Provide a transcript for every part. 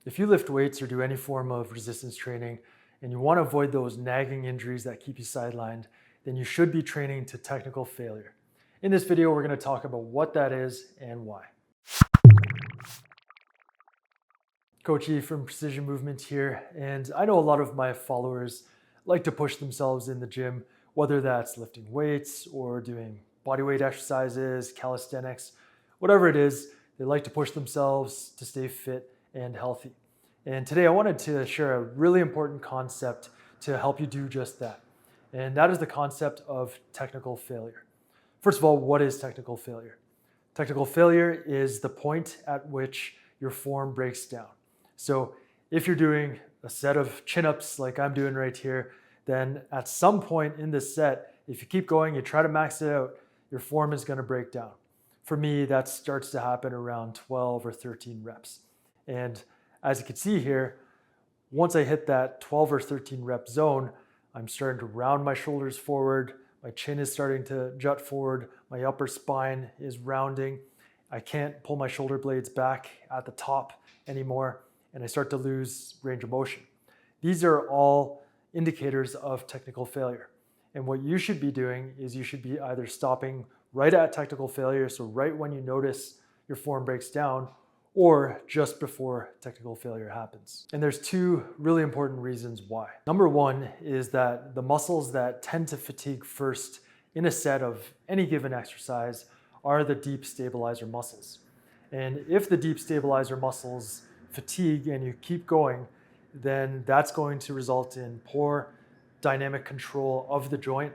If you lift weights or do any form of resistance training and you want to avoid those nagging injuries that keep you sidelined, then you should be training to technical failure. In this video, we're going to talk about what that is and why. Coach E from Precision Movement here, and I know a lot of my followers like to push themselves in the gym, whether that's lifting weights or doing bodyweight exercises, calisthenics, whatever it is, they like to push themselves to stay fit and healthy. And today I wanted to share a really important concept to help you do just that. And that is the concept of technical failure. First of all, what is technical failure? Technical failure is the point at which your form breaks down. So if you're doing a set of chin-ups like I'm doing right here, then at some point in this set, if you keep going, you try to max it out, your form is going to break down. For me, that starts to happen around 12 or 13 reps. And as you can see here, once I hit that 12 or 13 rep zone, I'm starting to round my shoulders forward, my chin is starting to jut forward, my upper spine is rounding, I can't pull my shoulder blades back at the top anymore, and I start to lose range of motion. These are all indicators of technical failure. And what you should be doing is you should be either stopping right at technical failure, so right when you notice your form breaks down, or just before technical failure happens. And there's two really important reasons why. Number one is that the muscles that tend to fatigue first in a set of any given exercise are the deep stabilizer muscles. And if the deep stabilizer muscles fatigue and you keep going, then that's going to result in poor dynamic control of the joint.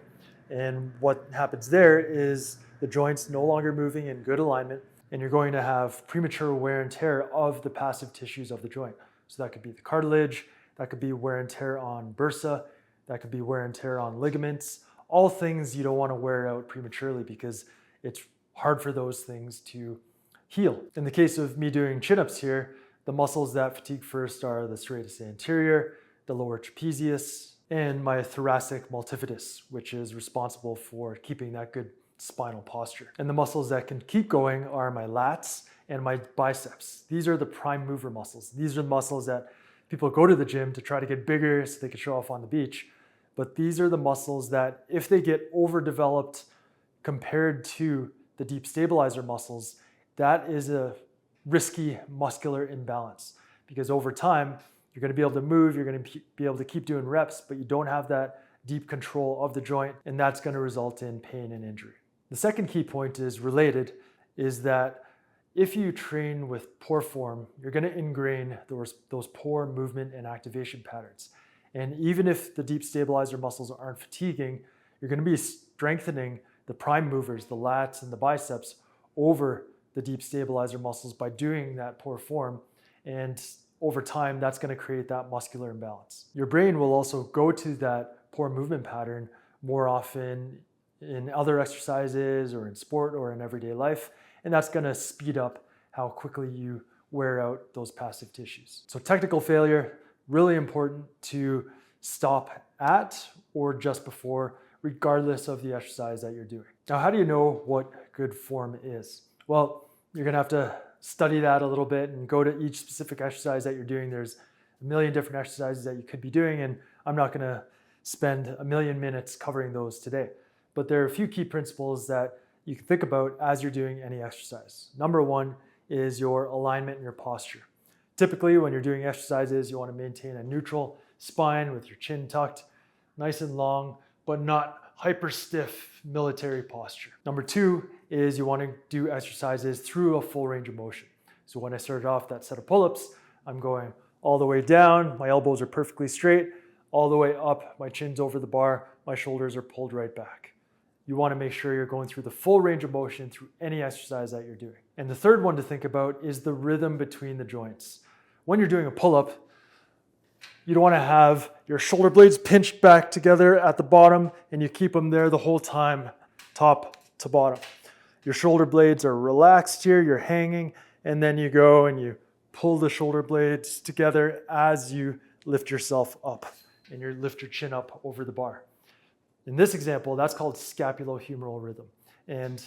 And what happens there is the joint's no longer moving in good alignment, and you're going to have premature wear and tear of the passive tissues of the joint. So that could be the cartilage, that could be wear and tear on bursa, that could be wear and tear on ligaments, all things you don't want to wear out prematurely because it's hard for those things to heal. In the case of me doing chin-ups here, the muscles that fatigue first are the serratus anterior, the lower trapezius, and my thoracic multifidus, which is responsible for keeping that good spinal posture. And the muscles that can keep going are my lats and my biceps. These are the prime mover muscles. These are the muscles that people go to the gym to try to get bigger so they can show off on the beach. But these are the muscles that if they get overdeveloped compared to the deep stabilizer muscles, that is a risky muscular imbalance, because over time, you're going to be able to move, you're going to be able to keep doing reps, but you don't have that deep control of the joint, and that's going to result in pain and injury. The second key point is related, is that if you train with poor form, you're going to ingrain those poor movement and activation patterns. And even if the deep stabilizer muscles aren't fatiguing, you're going to be strengthening the prime movers, the lats and the biceps, over the deep stabilizer muscles by doing that poor form. And over time, that's going to create that muscular imbalance. Your brain will also go to that poor movement pattern more often in other exercises or in sport or in everyday life, and that's going to speed up how quickly you wear out those passive tissues. So technical failure, really important to stop at or just before, regardless of the exercise that you're doing. Now, how do you know what good form is? Well, you're going to have to study that a little bit and go to each specific exercise that you're doing. There's a million different exercises that you could be doing, and I'm not going to spend a million minutes covering those today. But there are a few key principles that you can think about as you're doing any exercise. Number one is your alignment and your posture. Typically, when you're doing exercises, you want to maintain a neutral spine with your chin tucked, nice and long, but not hyper stiff military posture. Number two is you want to do exercises through a full range of motion. So when I started off that set of pull-ups, I'm going all the way down, my elbows are perfectly straight, all the way up, my chin's over the bar, my shoulders are pulled right back. You want to make sure you're going through the full range of motion through any exercise that you're doing. And the third one to think about is the rhythm between the joints. When you're doing a pull-up, you don't want to have your shoulder blades pinched back together at the bottom and you keep them there the whole time, top to bottom. Your shoulder blades are relaxed here, you're hanging, and then you go and you pull the shoulder blades together as you lift yourself up and you lift your chin up over the bar. In this example, that's called scapulohumeral rhythm. And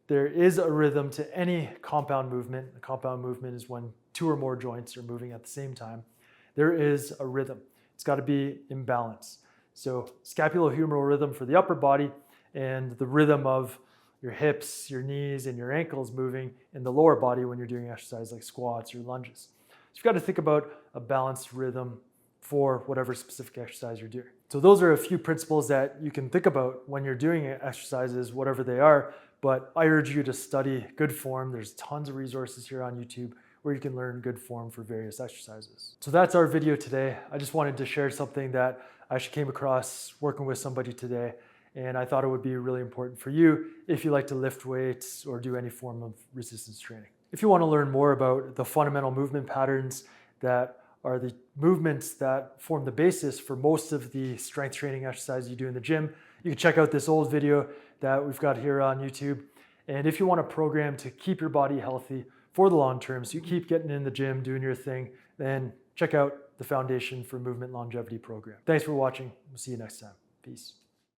there is a rhythm to any compound movement. A compound movement is when two or more joints are moving at the same time, there is a rhythm. It's got to be in balance. So scapulohumeral rhythm for the upper body and the rhythm of your hips, your knees, and your ankles moving in the lower body when you're doing exercise like squats or lunges. So you've got to think about a balanced rhythm for whatever specific exercise you're doing. So those are a few principles that you can think about when you're doing exercises, whatever they are, but I urge you to study good form. There's tons of resources here on YouTube where you can learn good form for various exercises. So that's our video today. I just wanted to share something that I actually came across working with somebody today, and I thought it would be really important for you if you like to lift weights or do any form of resistance training. If you want to learn more about the fundamental movement patterns that are the movements that form the basis for most of the strength training exercises you do in the gym, you can check out this old video that we've got here on YouTube. And if you want a program to keep your body healthy for the long term, so you keep getting in the gym, doing your thing, then check out the Foundation for Movement Longevity program. Thanks for watching. We'll see you next time. Peace.